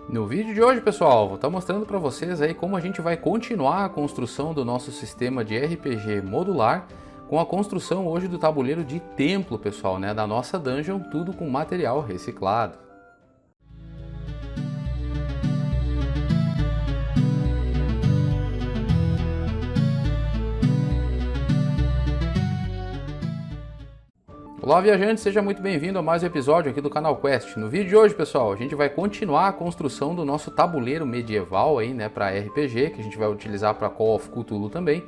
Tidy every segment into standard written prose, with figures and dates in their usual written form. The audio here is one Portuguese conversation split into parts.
No vídeo de hoje, pessoal, vou estar mostrando para vocês aí como a gente vai continuar a construção do nosso sistema de RPG modular com a construção hoje do tabuleiro de templo, pessoal, né, da nossa dungeon, tudo com material reciclado. Olá, viajante, seja muito bem-vindo a mais um episódio aqui do canal Quest. No vídeo de hoje, pessoal, a gente vai continuar a construção do nosso tabuleiro medieval aí, né, para RPG, que a gente vai utilizar para Call of Cthulhu também.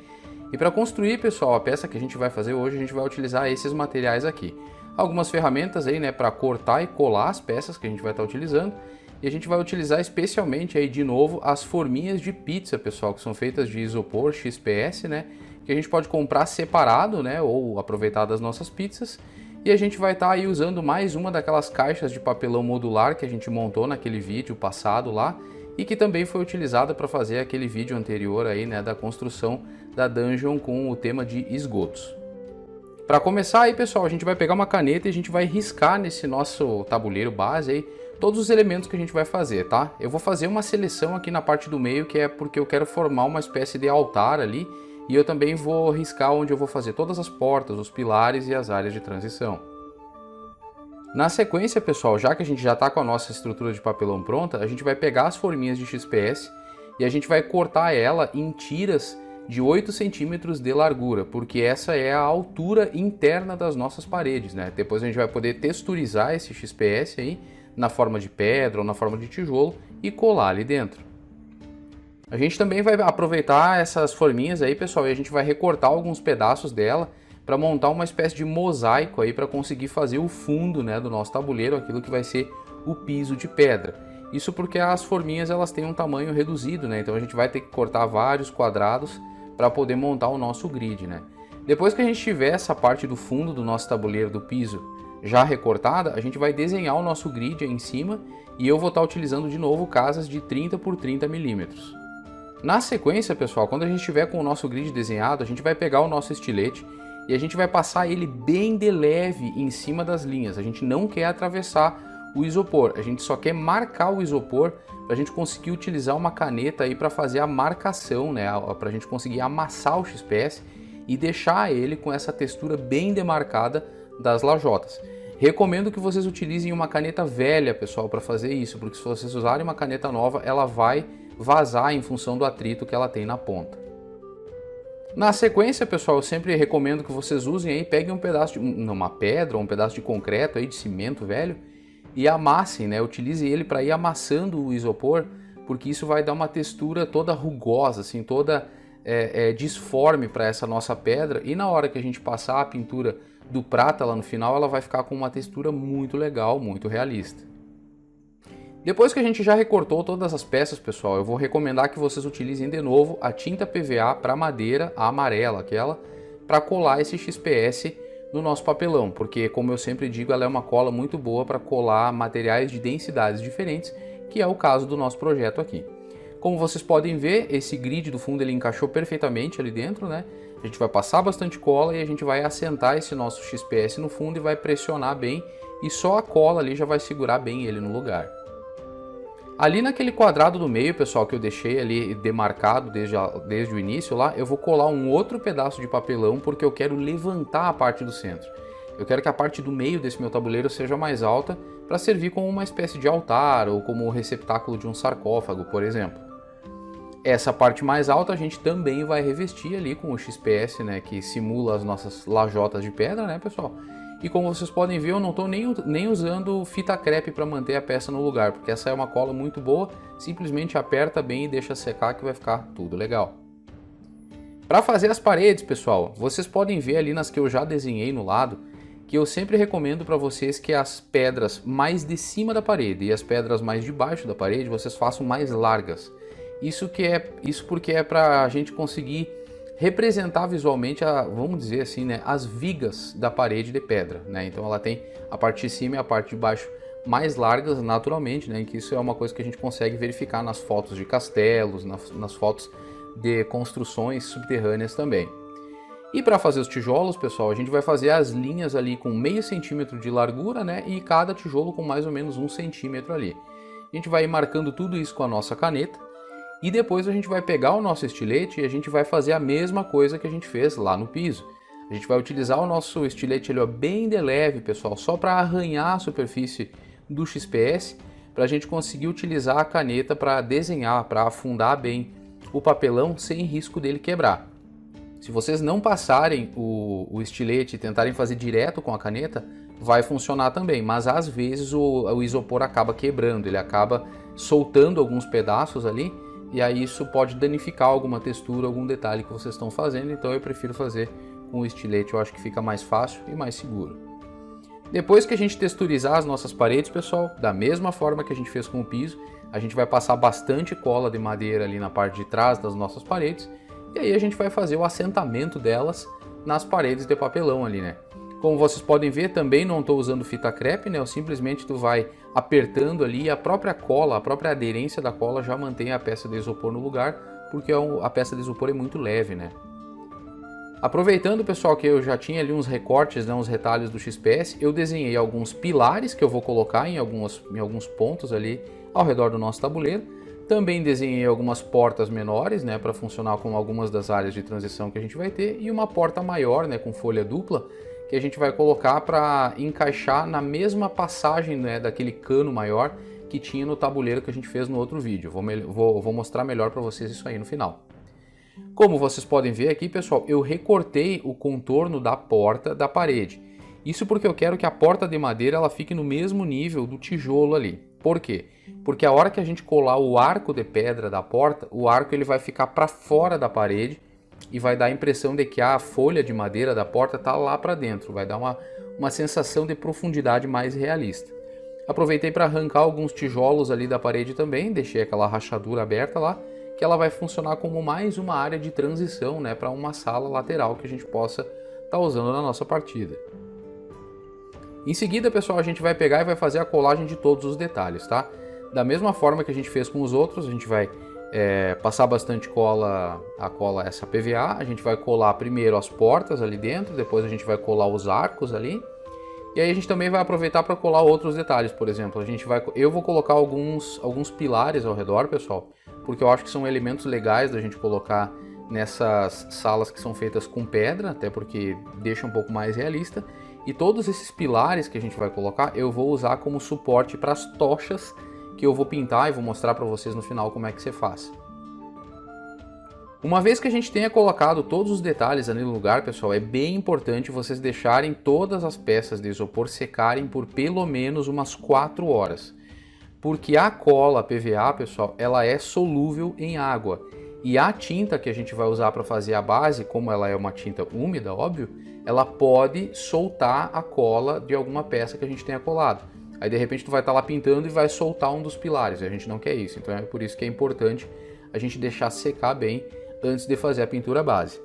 E para construir, pessoal, a peça que a gente vai fazer hoje, a gente vai utilizar esses materiais aqui. Algumas ferramentas aí, né, para cortar e colar as peças que a gente vai estar utilizando. E a gente vai utilizar especialmente aí de novo as forminhas de pizza, pessoal, que são feitas de isopor XPS, né, que a gente pode comprar separado, né, ou aproveitar das nossas pizzas. E a gente vai estar aí usando mais uma daquelas caixas de papelão modular que a gente montou naquele vídeo passado lá e que também foi utilizada para fazer aquele vídeo anterior aí, né, da construção da dungeon com o tema de esgotos. Para começar aí, pessoal, a gente vai pegar uma caneta e a gente vai riscar nesse nosso tabuleiro base aí todos os elementos que a gente vai fazer, tá? Eu vou fazer uma seleção aqui na parte do meio, que é porque eu quero formar uma espécie de altar ali. E eu também vou riscar onde eu vou fazer todas as portas, os pilares e as áreas de transição. Na sequência, pessoal, já que a gente já está com a nossa estrutura de papelão pronta, a gente vai pegar as forminhas de XPS e a gente vai cortar ela em tiras de 8 centímetros de largura, porque essa é a altura interna das nossas paredes, né? Depois a gente vai poder texturizar esse XPS aí na forma de pedra ou na forma de tijolo e colar ali dentro. A gente também vai aproveitar essas forminhas aí, pessoal, e a gente vai recortar alguns pedaços dela para montar uma espécie de mosaico aí para conseguir fazer o fundo, né, do nosso tabuleiro, aquilo que vai ser o piso de pedra. Isso porque as forminhas elas têm um tamanho reduzido, né? Então a gente vai ter que cortar vários quadrados para poder montar o nosso grid, né? Depois que a gente tiver essa parte do fundo do nosso tabuleiro do piso já recortada, a gente vai desenhar o nosso grid aí em cima e eu vou estar utilizando de novo casas de 30 por 30 milímetros. Na sequência, pessoal, quando a gente estiver com o nosso grid desenhado, a gente vai pegar o nosso estilete e a gente vai passar ele bem de leve em cima das linhas. A gente não quer atravessar o isopor, a gente só quer marcar o isopor para a gente conseguir utilizar uma caneta aí para fazer a marcação, né, para a gente conseguir amassar o XPS e deixar ele com essa textura bem demarcada das lajotas. Recomendo que vocês utilizem uma caneta velha, pessoal, para fazer isso, porque se vocês usarem uma caneta nova, ela vai vazar em função do atrito que ela tem na ponta. Na sequência, pessoal, eu sempre recomendo que vocês usem aí, peguem um pedaço de uma pedra ou um pedaço de concreto aí, de cimento velho, e amassem, né? Utilizem ele para ir amassando o isopor, porque isso vai dar uma textura toda rugosa, assim, toda disforme para essa nossa pedra, e na hora que a gente passar a pintura do prata lá no final, ela vai ficar com uma textura muito legal, muito realista. Depois que a gente já recortou todas as peças, pessoal, eu vou recomendar que vocês utilizem de novo a tinta PVA para madeira, a amarela, aquela, para colar esse XPS no nosso papelão, porque, como eu sempre digo, ela é uma cola muito boa para colar materiais de densidades diferentes, que é o caso do nosso projeto aqui. Como vocês podem ver, esse grid do fundo ele encaixou perfeitamente ali dentro, né? A gente vai passar bastante cola e a gente vai assentar esse nosso XPS no fundo e vai pressionar bem, e só a cola ali já vai segurar bem ele no lugar. Ali naquele quadrado do meio, pessoal, que eu deixei ali demarcado desde o início lá, eu vou colar um outro pedaço de papelão porque eu quero levantar a parte do centro. Eu quero que a parte do meio desse meu tabuleiro seja mais alta para servir como uma espécie de altar ou como o receptáculo de um sarcófago, por exemplo. Essa parte mais alta a gente também vai revestir ali com o XPS, né, que simula as nossas lajotas de pedra, né, pessoal? E como vocês podem ver, eu não estou nem usando fita crepe para manter a peça no lugar, porque essa é uma cola muito boa, simplesmente aperta bem e deixa secar que vai ficar tudo legal. Para fazer as paredes, pessoal, vocês podem ver ali nas que eu já desenhei no lado, que eu sempre recomendo para vocês que as pedras mais de cima da parede e as pedras mais de baixo da parede, vocês façam mais largas. Isso porque é para a gente conseguir representar visualmente, vamos dizer assim, né, as vigas da parede de pedra, né? Então ela tem a parte de cima e a parte de baixo mais largas naturalmente, né? Que isso é uma coisa que a gente consegue verificar nas fotos de castelos, nas fotos de construções subterrâneas também. E para fazer os tijolos, pessoal, a gente vai fazer as linhas ali com meio centímetro de largura, né? E cada tijolo com mais ou menos 1 centímetro ali. A gente vai ir marcando tudo isso com a nossa caneta e depois a gente vai pegar o nosso estilete e a gente vai fazer a mesma coisa que a gente fez lá no piso. A gente vai utilizar o nosso estilete ele, ó, bem de leve, pessoal, só para arranhar a superfície do XPS, para a gente conseguir utilizar a caneta para desenhar, para afundar bem o papelão sem risco dele quebrar. Se vocês não passarem o estilete e tentarem fazer direto com a caneta, vai funcionar também, mas às vezes o isopor acaba quebrando, ele acaba soltando alguns pedaços ali, e aí isso pode danificar alguma textura, algum detalhe que vocês estão fazendo, então eu prefiro fazer com o estilete, eu acho que fica mais fácil e mais seguro. Depois que a gente texturizar as nossas paredes, pessoal, da mesma forma que a gente fez com o piso, a gente vai passar bastante cola de madeira ali na parte de trás das nossas paredes, e aí a gente vai fazer o assentamento delas nas paredes de papelão ali, né? Como vocês podem ver, também não estou usando fita crepe, né? Eu simplesmente tu vai apertando ali e a própria cola, a própria aderência da cola já mantém a peça de isopor no lugar, porque a peça de isopor é muito leve, né? Aproveitando, pessoal, que eu já tinha ali uns recortes, né, uns retalhos do XPS, eu desenhei alguns pilares que eu vou colocar em alguns pontos ali ao redor do nosso tabuleiro. Também desenhei algumas portas menores, né, para funcionar com algumas das áreas de transição que a gente vai ter, e uma porta maior, né, com folha dupla, que a gente vai colocar para encaixar na mesma passagem, né, daquele cano maior que tinha no tabuleiro que a gente fez no outro vídeo. Vou mostrar melhor para vocês isso aí no final. Como vocês podem ver aqui, pessoal, eu recortei o contorno da porta da parede. Isso porque eu quero que a porta de madeira ela fique no mesmo nível do tijolo ali. Por quê? Porque a hora que a gente colar o arco de pedra da porta, o arco ele vai ficar para fora da parede e vai dar a impressão de que a folha de madeira da porta está lá para dentro. Vai dar uma sensação de profundidade mais realista. Aproveitei para arrancar alguns tijolos ali da parede também, deixei aquela rachadura aberta lá, que ela vai funcionar como mais uma área de transição, né, para uma sala lateral que a gente possa estar usando na nossa partida. Em seguida, pessoal, a gente vai pegar e vai fazer a colagem de todos os detalhes, tá? Da mesma forma que a gente fez com os outros, a gente vai passar bastante cola, essa PVA, a gente vai colar primeiro as portas ali dentro, depois a gente vai colar os arcos ali, e aí a gente também vai aproveitar para colar outros detalhes, por exemplo, eu vou colocar alguns pilares ao redor, pessoal, porque eu acho que são elementos legais da gente colocar nessas salas que são feitas com pedra, até porque deixa um pouco mais realista. E todos esses pilares que a gente vai colocar, eu vou usar como suporte para as tochas que eu vou pintar e vou mostrar para vocês no final como é que você faz. Uma vez que a gente tenha colocado todos os detalhes ali no lugar, pessoal, é bem importante vocês deixarem todas as peças de isopor secarem por pelo menos umas 4 horas. Porque a cola PVA, pessoal, ela é solúvel em água. E a tinta que a gente vai usar para fazer a base, como ela é uma tinta úmida, óbvio, ela pode soltar a cola de alguma peça que a gente tenha colado. Aí de repente tu vai estar lá pintando e vai soltar um dos pilares, e a gente não quer isso. Então é por isso que é importante a gente deixar secar bem antes de fazer a pintura base.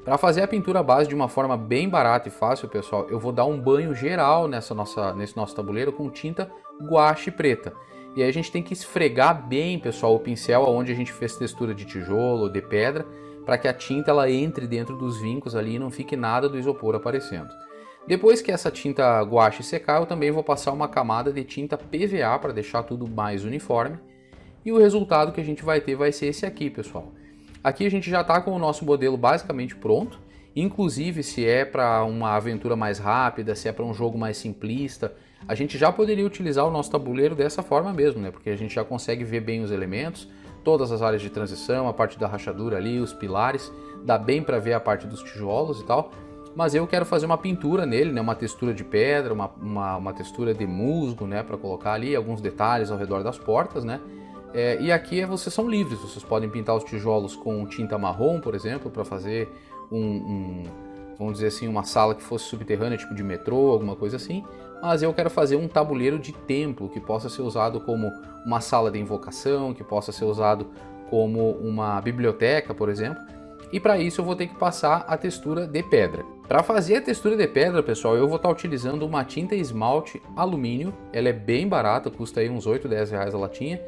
Para fazer a pintura base de uma forma bem barata e fácil, pessoal, eu vou dar um banho geral nesse nosso tabuleiro com tinta guache preta. E aí a gente tem que esfregar bem, pessoal, o pincel onde a gente fez textura de tijolo ou de pedra, para que a tinta ela entre dentro dos vincos ali e não fique nada do isopor aparecendo. Depois que essa tinta guache secar, eu também vou passar uma camada de tinta PVA para deixar tudo mais uniforme. E o resultado que a gente vai ter vai ser esse aqui, pessoal. Aqui a gente já está com o nosso modelo basicamente pronto. Inclusive, se é para uma aventura mais rápida, se é para um jogo mais simplista, a gente já poderia utilizar o nosso tabuleiro dessa forma mesmo, né? Porque a gente já consegue ver bem os elementos, todas as áreas de transição, a parte da rachadura ali, os pilares, dá bem para ver a parte dos tijolos e tal. Mas eu quero fazer uma pintura nele, né? Uma textura de pedra, uma textura de musgo, né? Para colocar ali alguns detalhes ao redor das portas, né? E aqui vocês são livres, vocês podem pintar os tijolos com tinta marrom, por exemplo, para fazer vamos dizer assim, uma sala que fosse subterrânea, tipo de metrô, alguma coisa assim. Mas eu quero fazer um tabuleiro de templo que possa ser usado como uma sala de invocação, que possa ser usado como uma biblioteca, por exemplo. E para isso eu vou ter que passar a textura de pedra. Para fazer a textura de pedra, pessoal, eu vou estar utilizando uma tinta esmalte alumínio. Ela é bem barata, custa aí uns 8, 10 reais a latinha.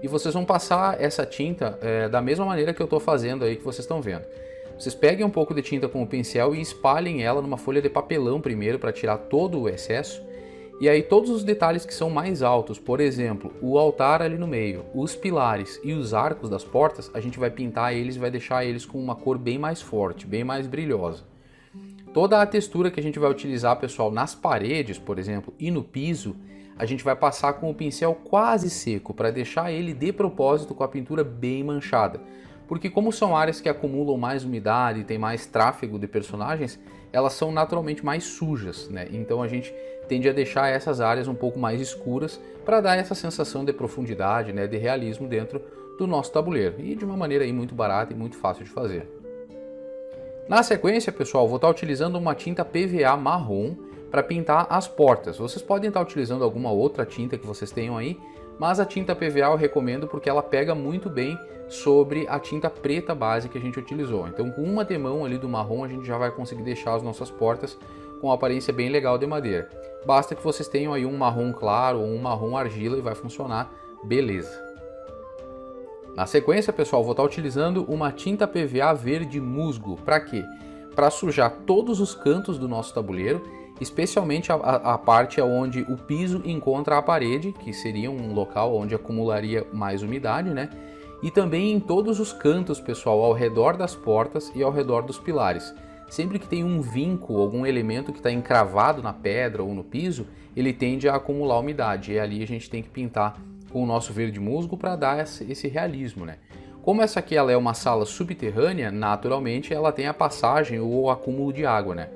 E vocês vão passar essa tinta da mesma maneira que eu estou fazendo aí, que vocês estão vendo. Vocês peguem um pouco de tinta com o pincel e espalhem ela numa folha de papelão primeiro para tirar todo o excesso. E aí todos os detalhes que são mais altos, por exemplo, o altar ali no meio, os pilares e os arcos das portas, a gente vai pintar eles e vai deixar eles com uma cor bem mais forte, bem mais brilhosa. Toda a textura que a gente vai utilizar, pessoal, nas paredes, por exemplo, e no piso, a gente vai passar com o pincel quase seco para deixar ele de propósito com a pintura bem manchada. Porque como são áreas que acumulam mais umidade e tem mais tráfego de personagens, elas são naturalmente mais sujas, né? Então a gente tende a deixar essas áreas um pouco mais escuras para dar essa sensação de profundidade, né, de realismo dentro do nosso tabuleiro. E de uma maneira aí muito barata e muito fácil de fazer. Na sequência, pessoal, vou estar utilizando uma tinta PVA marrom para pintar as portas. Vocês podem estar utilizando alguma outra tinta que vocês tenham aí, mas a tinta PVA eu recomendo porque ela pega muito bem sobre a tinta preta base que a gente utilizou. Então com uma demão ali do marrom a gente já vai conseguir deixar as nossas portas com uma aparência bem legal de madeira. Basta que vocês tenham aí um marrom claro ou um marrom argila e vai funcionar beleza. Na sequência, pessoal, vou estar utilizando uma tinta PVA verde musgo. Para quê? Para sujar todos os cantos do nosso tabuleiro, especialmente a parte onde o piso encontra a parede, que seria um local onde acumularia mais umidade, né? E também em todos os cantos, pessoal, ao redor das portas e ao redor dos pilares. Sempre que tem um vinco, algum elemento que está encravado na pedra ou no piso, ele tende a acumular umidade. E ali a gente tem que pintar com o nosso verde musgo para dar esse realismo, né? Como essa aqui ela é uma sala subterrânea, naturalmente ela tem a passagem ou o acúmulo de água, né?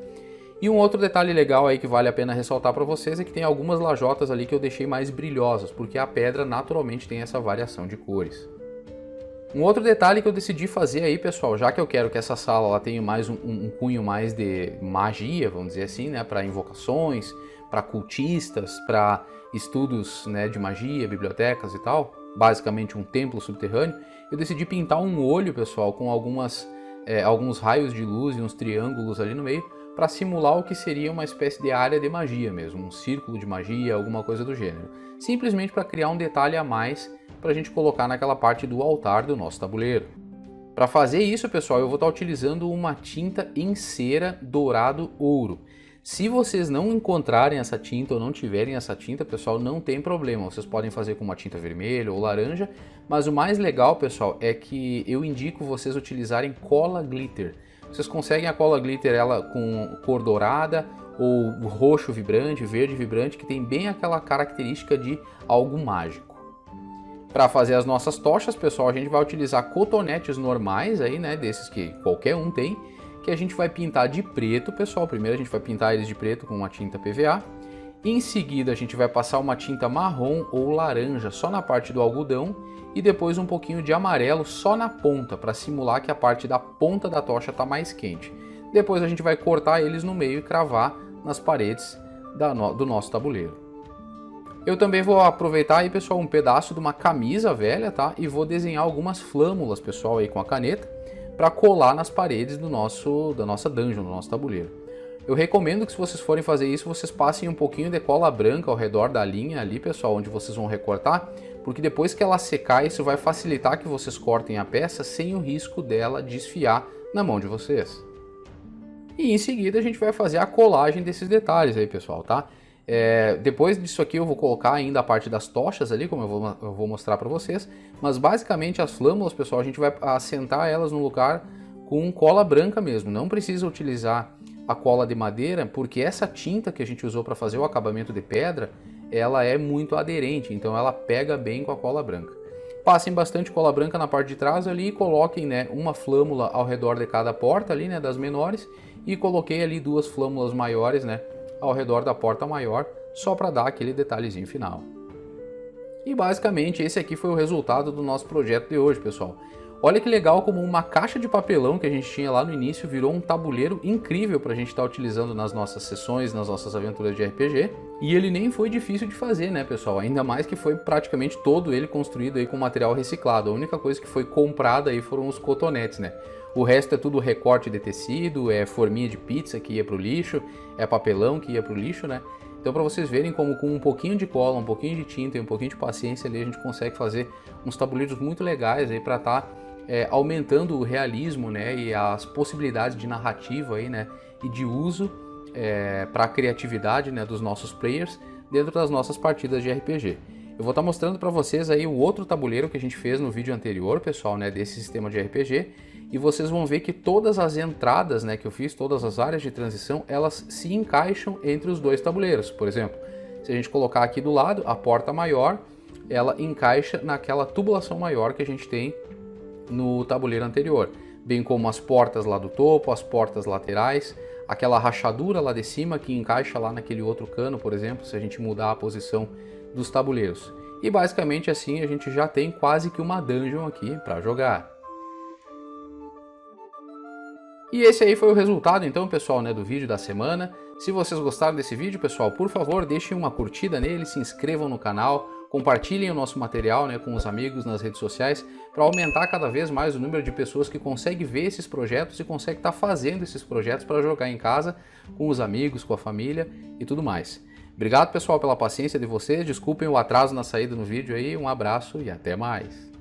E um outro detalhe legal aí que vale a pena ressaltar para vocês é que tem algumas lajotas ali que eu deixei mais brilhosas, porque a pedra naturalmente tem essa variação de cores. Um outro detalhe que eu decidi fazer aí, pessoal, já que eu quero que essa sala ela tenha mais um cunho mais de magia, vamos dizer assim, né, para invocações, para cultistas, para estudos, né, de magia, bibliotecas e tal, basicamente um templo subterrâneo, eu decidi pintar um olho, pessoal, com alguns raios de luz e uns triângulos ali no meio, para simular o que seria uma espécie de área de magia mesmo, um círculo de magia, alguma coisa do gênero. Simplesmente para criar um detalhe a mais para a gente colocar naquela parte do altar do nosso tabuleiro. Para fazer isso, pessoal, eu vou estar utilizando uma tinta em cera dourado ouro. Se vocês não encontrarem essa tinta ou não tiverem essa tinta, pessoal, não tem problema. Vocês podem fazer com uma tinta vermelha ou laranja, mas o mais legal, pessoal, é que eu indico vocês utilizarem cola glitter. Vocês conseguem a cola glitter ela com cor dourada ou roxo vibrante, verde vibrante, que tem bem aquela característica de algo mágico. Para fazer as nossas tochas, pessoal, a gente vai utilizar cotonetes normais aí, né, desses que qualquer um tem, que a gente vai pintar de preto, pessoal. Primeiro a gente vai pintar eles de preto com uma tinta PVA. Em seguida a gente vai passar uma tinta marrom ou laranja só na parte do algodão e depois um pouquinho de amarelo só na ponta, para simular que a parte da ponta da tocha está mais quente. Depois a gente vai cortar eles no meio e cravar nas paredes do nosso tabuleiro. Eu também vou aproveitar aí, pessoal, um pedaço de uma camisa velha, tá? E vou desenhar algumas flâmulas, pessoal, aí com a caneta, para colar nas paredes da nossa dungeon, do nosso tabuleiro. Eu recomendo que se vocês forem fazer isso, vocês passem um pouquinho de cola branca ao redor da linha ali, pessoal, onde vocês vão recortar, porque depois que ela secar, isso vai facilitar que vocês cortem a peça sem o risco dela desfiar na mão de vocês. E em seguida a gente vai fazer a colagem desses detalhes aí, pessoal, tá? Depois disso aqui eu vou colocar ainda a parte das tochas ali, como eu vou mostrar para vocês, mas basicamente as flâmulas, pessoal, a gente vai assentar elas no lugar com cola branca mesmo. Não precisa utilizar a cola de madeira, porque essa tinta que a gente usou para fazer o acabamento de pedra, ela é muito aderente, então ela pega bem com a cola branca. Passem bastante cola branca na parte de trás ali e coloquem, né, uma flâmula ao redor de cada porta ali, né, das menores, e coloquei ali 2 flâmulas maiores, né, ao redor da porta maior, só para dar aquele detalhezinho final. E basicamente esse aqui foi o resultado do nosso projeto de hoje, pessoal. Olha que legal como uma caixa de papelão que a gente tinha lá no início virou um tabuleiro incrível para a gente estar utilizando nas nossas sessões, nas nossas aventuras de RPG. E ele nem foi difícil de fazer, né, pessoal? Ainda mais que foi praticamente todo ele construído aí com material reciclado. A única coisa que foi comprada aí foram os cotonetes, né? O resto é tudo recorte de tecido, é forminha de pizza que ia para o lixo, é papelão que ia para o lixo, né? Então para vocês verem como com um pouquinho de cola, um pouquinho de tinta e um pouquinho de paciência ali a gente consegue fazer uns tabuleiros muito legais aí para estar aumentando o realismo, né, e as possibilidades de narrativa aí, né, e de uso para a criatividade, né, dos nossos players, dentro das nossas partidas de RPG. Eu vou estar mostrando para vocês aí o outro tabuleiro que a gente fez no vídeo anterior, pessoal, né, desse sistema de RPG, e vocês vão ver que todas as entradas, né, que eu fiz, todas as áreas de transição, elas se encaixam entre os dois tabuleiros. Por exemplo, se a gente colocar aqui do lado, a porta maior, ela encaixa naquela tubulação maior que a gente tem no tabuleiro anterior, bem como as portas lá do topo, as portas laterais, aquela rachadura lá de cima que encaixa lá naquele outro cano, por exemplo, se a gente mudar a posição dos tabuleiros. E basicamente assim a gente já tem quase que uma dungeon aqui para jogar. E esse aí foi o resultado então, pessoal, né, do vídeo da semana. Se vocês gostaram desse vídeo, pessoal, por favor, deixem uma curtida nele, se inscrevam no canal, compartilhem o nosso material, né, com os amigos nas redes sociais, para aumentar cada vez mais o número de pessoas que conseguem ver esses projetos e conseguem estar fazendo esses projetos para jogar em casa, com os amigos, com a família e tudo mais. Obrigado, pessoal, pela paciência de vocês, desculpem o atraso na saída no vídeo aí, um abraço e até mais.